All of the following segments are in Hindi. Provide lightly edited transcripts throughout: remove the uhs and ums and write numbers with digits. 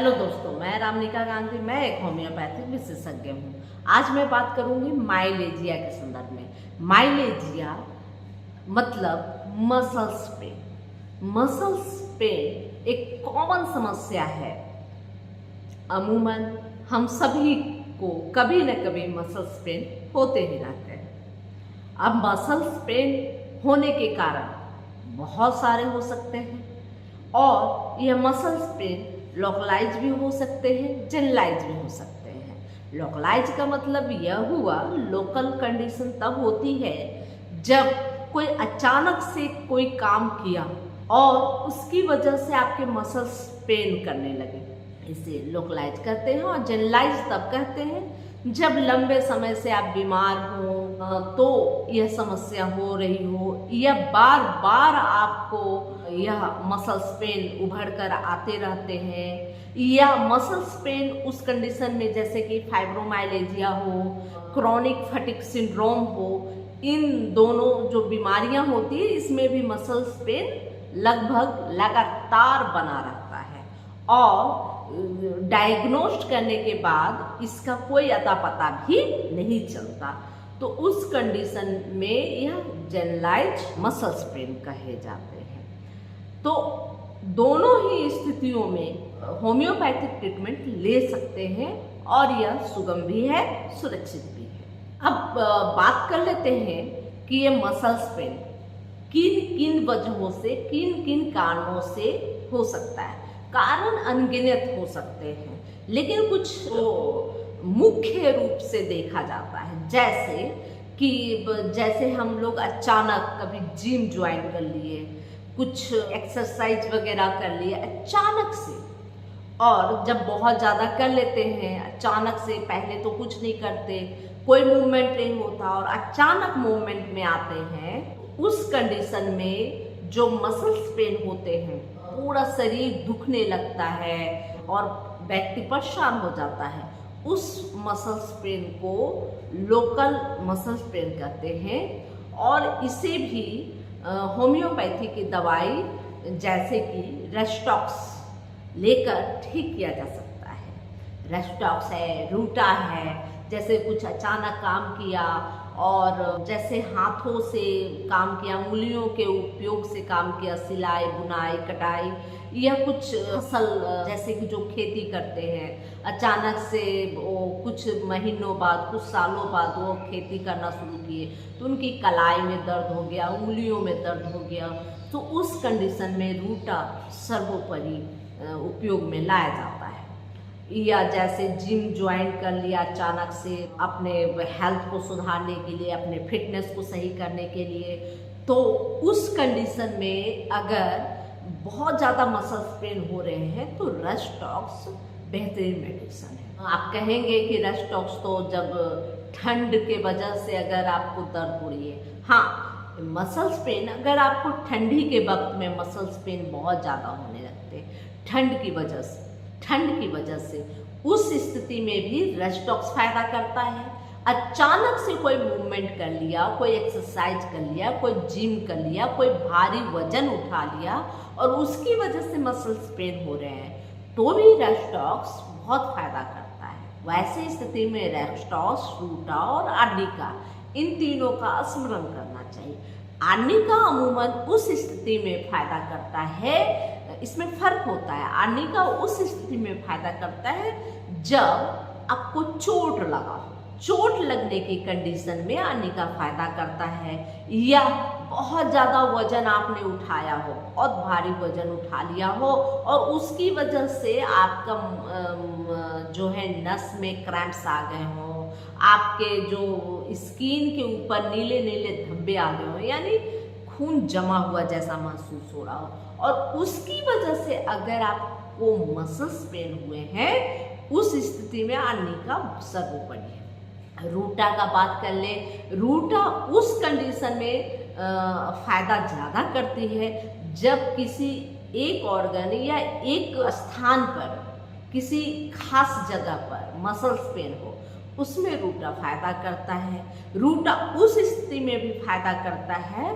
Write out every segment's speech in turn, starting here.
हेलो दोस्तों, मैं रामनिका गांधी। मैं एक होम्योपैथिक विशेषज्ञ हूँ। आज मैं बात करूँगी माइलेजिया के संदर्भ में। माइलेजिया मतलब मसल्स पेन। मसल्स पेन एक कॉमन समस्या है। अमूमन हम सभी को कभी न कभी मसल्स पेन होते ही रहते हैं। अब मसल्स पेन होने के कारण बहुत सारे हो सकते हैं और यह मसल्स पेन लोकलाइज भी हो सकते हैं, जनरलाइज भी हो सकते हैं। लोकलाइज का मतलब यह हुआ, लोकल कंडीशन तब होती है जब कोई अचानक से कोई काम किया और उसकी वजह से आपके मसल्स पेन करने लगे, इसे लोकलाइज कहते हैं। और जनरलाइज तब कहते हैं जब लंबे समय से आप बीमार हो तो यह समस्या हो रही हो या बार बार आपको यह मसल्स पेन उभर कर आते रहते हैं, या मसल्स पेन उस कंडीशन में जैसे कि फाइब्रोमाइलेजिया हो, क्रॉनिक फटिग सिंड्रोम हो, इन दोनों जो बीमारियां होती है इसमें भी मसल्स पेन लगभग लगातार बना रहता है और डायग्नोस्ट करने के बाद इसका कोई अता पता भी नहीं चलता। तो उस कंडीशन में यह जनरलाइज मसल्स पेन कहे जाते हैं। तो दोनों ही स्थितियों में होम्योपैथिक ट्रीटमेंट ले सकते हैं और यह सुगम भी है, सुरक्षित भी है। अब बात कर लेते हैं कि ये मसल्स पेन किन किन वजहों से, किन किन कारणों से हो सकता है। कारण अनगिनत हो सकते हैं, लेकिन कुछ मुख्य रूप से देखा जाता है। जैसे हम लोग अचानक कभी जिम ज्वाइन कर लिए, कुछ एक्सरसाइज वगैरह कर लिए अचानक से, और जब बहुत ज़्यादा कर लेते हैं अचानक से, पहले तो कुछ नहीं करते, कोई मूवमेंट नहीं होता और अचानक मूवमेंट में आते हैं, उस कंडीशन में जो मसल्स पेन होते हैं, पूरा शरीर दुखने लगता है और व्यक्ति परेशान हो जाता है, उस मसल्स पेन को लोकल मसल्स पेन कहते हैं। और इसे भी होम्योपैथी की दवाई जैसे कि रेस्टॉक्स लेकर ठीक किया जा सकता है। रेस्टॉक्स है, रूटा है, जैसे कुछ अचानक काम किया और जैसे हाथों से काम किया, उंगलियों के उपयोग से काम किया, सिलाई, बुनाई, कटाई, या कुछ फसल जैसे कि जो खेती करते हैं अचानक से वो कुछ महीनों बाद, कुछ सालों बाद वो खेती करना शुरू किए तो उनकी कलाई में दर्द हो गया, उंगलियों में दर्द हो गया, तो उस कंडीशन में रूटा सर्वोपरि उपयोग में लाया जाता है। या जैसे जिम ज्वाइन कर लिया अचानक से अपने हेल्थ को सुधारने के लिए, अपने फिटनेस को सही करने के लिए, तो उस कंडीशन में अगर बहुत ज़्यादा मसल्स पेन हो रहे हैं तो रेस्टॉक्स बेहतरीन मेडिसिन है। आप कहेंगे कि रेस्टॉक्स तो जब ठंड के वजह से अगर आपको दर्द हो रही है, हाँ, मसल्स पेन अगर आपको ठंडी के वक्त में मसल्स पेन बहुत ज़्यादा होने लगते हैं ठंड की वजह से, उस स्थिति में भी रेस्टॉक्स फायदा करता है। अचानक से कोई मूवमेंट कर लिया, कोई एक्सरसाइज कर लिया, कोई जिम कर लिया, कोई भारी वजन उठा लिया और उसकी वजह से मसल्स पेन हो रहे हैं, तो भी रेस्टॉक्स बहुत फायदा करता है। वैसे स्थिति में रेस्टॉक्स, रूटा और आर्निका, इन तीनों का स्मरण करना चाहिए। आर्निका अमूमन उस स्थिति में फायदा करता है, इसमें फर्क होता है। आर्निका उस स्थिति में फायदा करता है जब आपको चोट लगा हो, चोट लगने की कंडीशन में आर्निका फायदा करता है, या बहुत ज़्यादा वजन आपने उठाया हो, बहुत भारी वजन उठा लिया हो और उसकी वजह से आपका जो है नस में क्रैम्प्स आ गए हों, आपके जो स्किन के ऊपर नीले नीले धब्बे आ गए हों, यानी खून जमा हुआ जैसा महसूस हो रहा हो, और उसकी वजह से अगर आपको मसल्स पेन हुए हैं, उस स्थिति में आर्निका सर्वोपरि है। रूटा का बात कर ले, रूटा उस कंडीशन में फायदा ज़्यादा करती है जब किसी एक ऑर्गन या एक स्थान पर, किसी खास जगह पर मसल्स पेन हो, उसमें रूटा फायदा करता है। रूटा उस स्थिति में भी फायदा करता है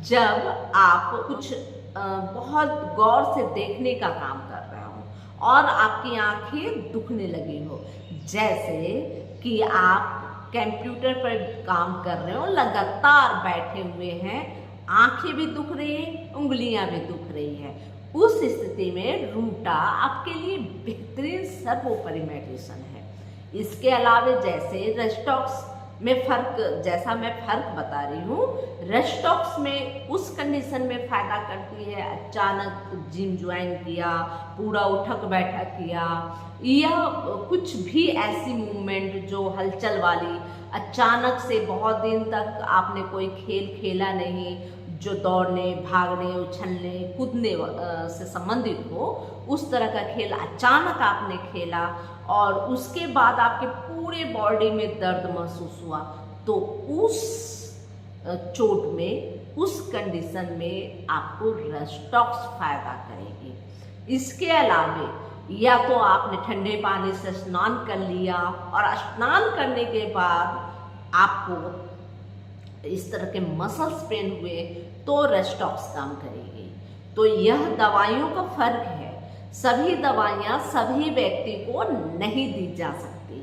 जब आप कुछ बहुत गौर से देखने का काम कर रहे हो और आपकी आंखें दुखने लगी हो। जैसे कि आप कंप्यूटर पर काम कर रहे हो, लगातार बैठे हुए हैं, आंखें भी दुख रही है, उंगलियां भी दुख रही है। उस स्थिति में रूटा आपके लिए बेहतरीन सर्वोपरि मेडिसिन है। इसके अलावा जैसे रेस्टॉक्स में फर्क, जैसा मैं फर्क बता रही हूँ, रेस्टॉक्स में उस कंडीशन में फायदा करती है, अचानक जिम ज्वाइन किया, पूरा उठक बैठक किया, या कुछ भी ऐसी मूवमेंट जो हलचल वाली, अचानक से बहुत दिन तक आपने कोई खेल खेला नहीं जो दौड़ने, भागने, उछलने, कूदने से संबंधित हो, उस तरह का खेल अचानक आपने खेला और उसके बाद आपके पूरे बॉडी में दर्द महसूस हुआ, तो उस चोट में, उस कंडीशन में आपको रेस्टॉक्स फायदा करेगी। इसके अलावा या तो आपने ठंडे पानी से स्नान कर लिया और स्नान करने के बाद आपको इस तरह के मसल्स पेन हुए तो रेस्टॉक्स काम करेगी। तो यह दवाइयों का फर्क है। सभी दवाइयाँ सभी व्यक्ति को नहीं दी जा सकती।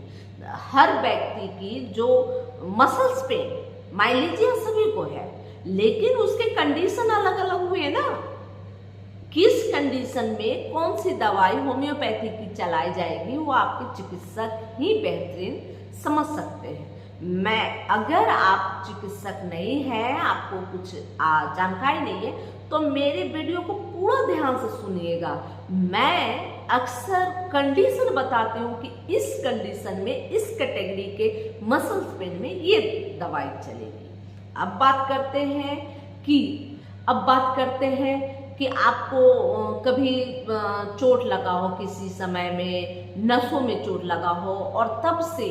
हर व्यक्ति की जो मसल्स पेन, माइलेजिया सभी को है, लेकिन उसके कंडीशन अलग अलग हुए ना। किस कंडीशन में कौन सी दवाई होम्योपैथी की चलाई जाएगी वो आपके चिकित्सक ही बेहतरीन समझ सकते हैं। अगर आप चिकित्सक नहीं हैं, आपको कुछ जानकारी नहीं है, तो मेरे वीडियो को पूरा ध्यान से सुनिएगा। मैं अक्सर कंडीशन बताती हूँ कि इस कंडीशन में, इस कैटेगरी के मसल्स पेन में ये दवाई चलेगी। अब बात करते हैं कि आपको कभी चोट लगा हो, किसी समय में नसों में चोट लगा हो और तब से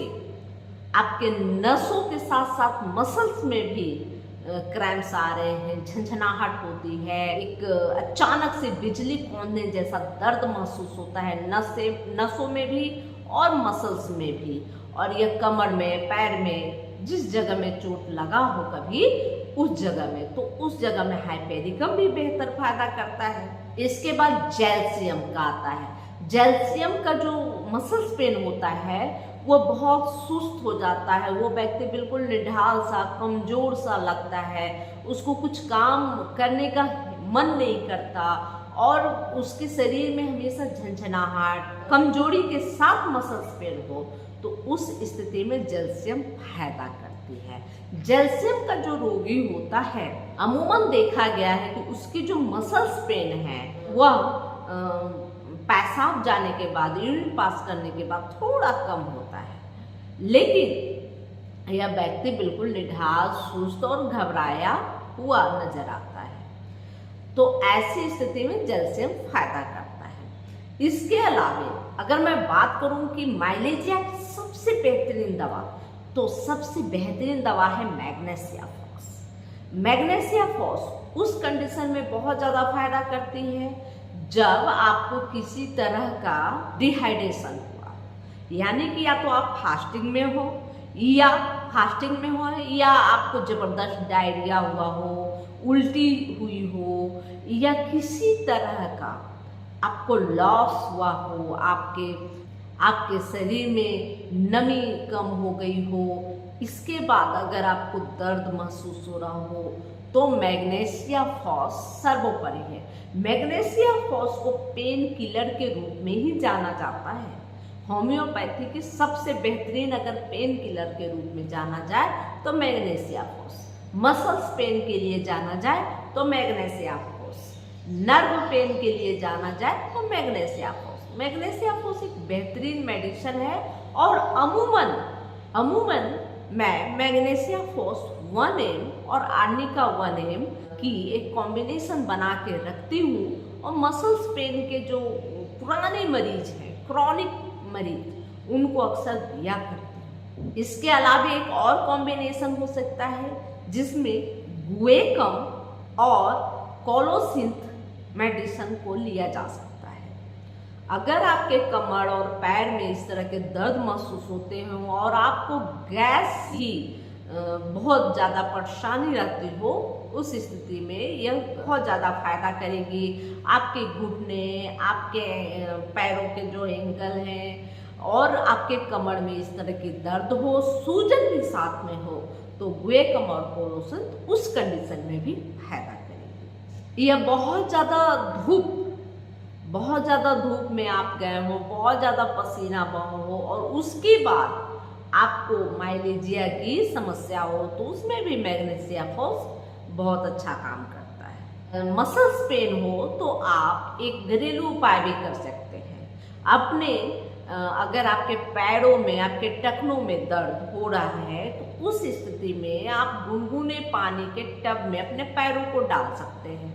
आपके नसों के साथ साथ मसल्स में भी क्रैम्प्स आ रहे हैं, झंझनाहट होती है, एक अचानक से बिजली कौंधने जैसा दर्द महसूस होता है नसों में भी और मसल्स में भी, और यह कमर में, पैर में, जिस जगह में चोट लगा हो कभी उस जगह में, तो उस जगह में हाइपेरिकम भी बेहतर फायदा करता है। इसके बाद जेल्सियम का आता है। जेल्सियम का जो मसल्स पेन होता है वो बहुत सुस्त हो जाता है, वो व्यक्ति बिल्कुल निढाल सा, कमजोर सा लगता है, उसको कुछ काम करने का मन नहीं करता और उसके शरीर में हमेशा झंझनाहट, कमजोरी के साथ मसल्स पेन हो, तो उस स्थिति में जेल्सियम फायदा करती है। जेल्सियम का जो रोगी होता है, अमूमन देखा गया है कि उसकी जो मसल्स पेन है वह पेशाब जाने के बाद, यूरिन पास करने के बाद थोड़ा कम होता है, लेकिन यह व्यक्ति बिल्कुल निढाल, सुस्त और घबराया हुआ नजर आता है। तो ऐसी स्थिति में जेल्सियम फायदा करता है। इसके अलावा अगर मैं बात करूं कि माइलेजिया की सबसे बेहतरीन दवा, तो सबसे बेहतरीन दवा है मैग्नेशिया फॉस। मैग्नेशिया फॉस उस कंडीशन में बहुत ज़्यादा फायदा करती है जब आपको किसी तरह का डिहाइड्रेशन हुआ, यानी कि या तो आप फास्टिंग में हो या आपको जबरदस्त डायरिया हुआ हो, उल्टी हुई हो, या किसी तरह का आपको लॉस हुआ हो, आपके शरीर में नमी कम हो गई हो, इसके बाद अगर आपको दर्द महसूस हो रहा हो, तो मैग्नेशिया फॉस सर्वोपरि है। मैग्नेशिया फॉस को पेन किलर के रूप में ही जाना जाता है। होम्योपैथी की सबसे बेहतरीन अगर पेन किलर के रूप में जाना जाए तो मैग्नेशिया फॉस, मसल्स पेन के लिए जाना जाए तो मैग्नेशिया फॉस, नर्व पेन के लिए जाना जाए तो मैग्नेशिया फॉस। मैग्नेशिया फॉस एक बेहतरीन मेडिसिन है और अमूमन मैं मैग्नेशिया फॉस 1M और आर्निका 1M की एक कॉम्बिनेशन बना के रखती हूँ और मसल्स पेन के जो पुराने मरीज हैं, क्रॉनिक मरीज, उनको अक्सर दिया करती हूँ। इसके अलावा एक और कॉम्बिनेशन हो सकता है जिसमें गुएकम और कोलोसिंथ मेडिसिन को लिया जा सकता है। अगर आपके कमर और पैर में इस तरह के दर्द महसूस होते हैं और आपको गैस की बहुत ज़्यादा परेशानी रहती हो, उस स्थिति में यह बहुत ज़्यादा फायदा करेगी। आपके घुटने, आपके पैरों के जो एंकल हैं और आपके कमर में इस तरह की दर्द हो, सूजन भी साथ में हो, तो गुएकम और कोरोसिन उस कंडीशन में भी फायदा करेगी। यह बहुत ज़्यादा धूप में आप गए हो, बहुत ज़्यादा पसीना बहा हो और उसके बाद आपको माइलेजिया की समस्या हो, तो उसमें भी मैग्नीशिया फॉस बहुत अच्छा काम करता है। मसल्स पेन हो तो आप एक घरेलू उपाय भी कर सकते हैं। अगर आपके पैरों में, आपके टखनों में दर्द हो रहा है, तो उस स्थिति में आप गुनगुने पानी के टब में अपने पैरों को डाल सकते हैं।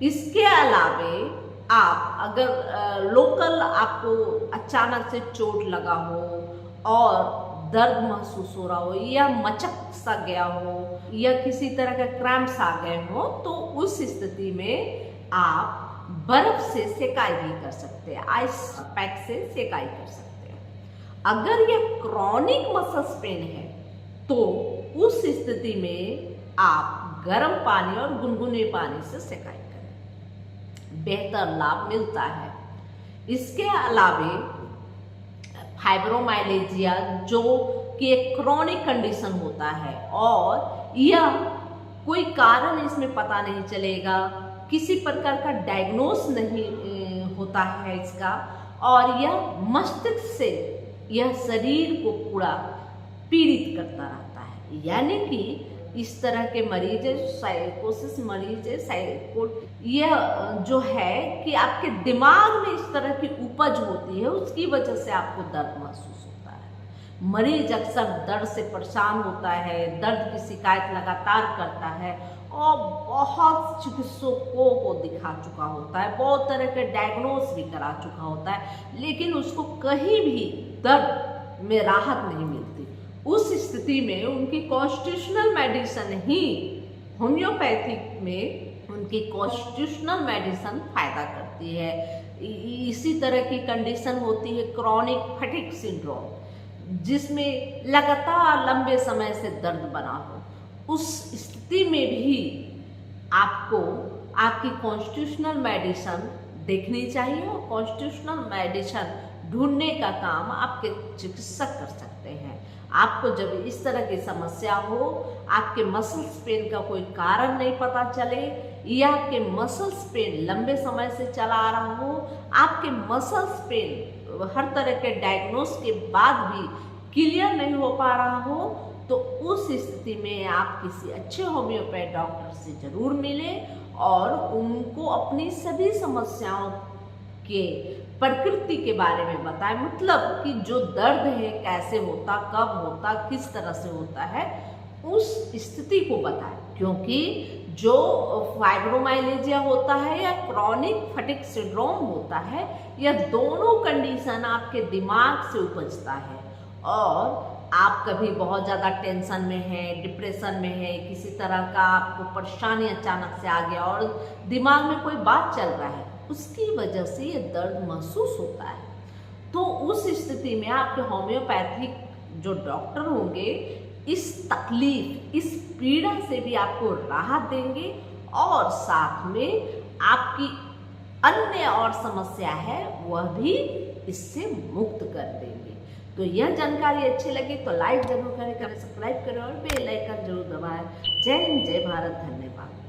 इसके अलावे आप अगर लोकल आपको अचानक से चोट लगा हो और दर्द महसूस हो रहा हो, या मचक सा गया हो, या किसी तरह का क्रैम्प्स आ गए हो, तो उस स्थिति में आप बर्फ से सेकाई भी कर सकते हैं, आइस पैक से सेकाई कर सकते हैं। अगर यह क्रॉनिक मसल्स पेन है तो उस स्थिति में आप गर्म पानी और गुनगुने पानी से सेकाई करें, बेहतर लाभ मिलता है। इसके अलावे फाइब्रोमाइलेजिया जो कि एक क्रॉनिक कंडीशन होता है और यह कोई कारण इसमें पता नहीं चलेगा, किसी प्रकार का डायग्नोस नहीं होता है इसका, और यह मस्तिष्क से यह शरीर को पूरा पीड़ित करता रहता है। यानी कि इस तरह के मरीज है, साइकोसिस मरीज है, यह जो है कि आपके दिमाग में इस तरह की उपज होती है, उसकी वजह से आपको दर्द महसूस होता है। मरीज अक्सर दर्द से परेशान होता है, दर्द की शिकायत लगातार करता है और बहुत चिकित्सकों को दिखा चुका होता है, बहुत तरह के डायग्नोस भी करा चुका होता है, लेकिन उसको कहीं भी दर्द में राहत नहीं मिलती। उस स्थिति में उनकी कॉन्स्टिट्यूशनल मेडिसिन ही, होम्योपैथिक में उनकी कॉन्स्टिट्यूशनल मेडिसिन फायदा करती है। इसी तरह की कंडीशन होती है क्रॉनिक फटीग सिंड्रोम, जिसमें लगातार लंबे समय से दर्द बना हो। उस स्थिति में भी आपको आपकी कॉन्स्टिट्यूशनल मेडिसिन देखनी चाहिए और कॉन्स्टिट्यूशनल मेडिसिन ढूंढने का काम आपके चिकित्सक कर सकते हैं। आपको जब इस तरह की समस्या हो, आपके मसल्स पेन का कोई कारण नहीं पता चले, या आपके मसल्स पेन लंबे समय से चला आ रहा हो, आपके मसल्स पेन हर तरह के डायग्नोस के बाद भी क्लियर नहीं हो पा रहा हो, तो उस स्थिति में आप किसी अच्छे होम्योपैथ डॉक्टर से जरूर मिलें और उनको अपनी सभी समस्याओं के प्रकृति के बारे में बताएं। मतलब कि जो दर्द है कैसे होता, कब होता, किस तरह से होता है, उस स्थिति को बताएं। क्योंकि जो फाइब्रोमाइलेजिया होता है या क्रॉनिक फटीग सिंड्रोम होता है, यह दोनों कंडीशन आपके दिमाग से उपजता है। और आप कभी बहुत ज़्यादा टेंशन में हैं, डिप्रेशन में हैं, किसी तरह का आपको परेशानी अचानक से आ गया और दिमाग में कोई बात चल रहा है, उसकी वजह से ये दर्द महसूस होता है, तो उस स्थिति में आपके होम्योपैथिक जो डॉक्टर होंगे इस तकलीफ, इस पीड़ा से भी आपको राहत देंगे और साथ में आपकी अन्य और समस्या है वह भी इससे मुक्त कर देंगे। तो यह जानकारी अच्छी लगी तो लाइक जरूर करें, सब्सक्राइब करें और बेल आइकन जरूर दबाएं। जय हिंद, जय भारत, धन्यवाद।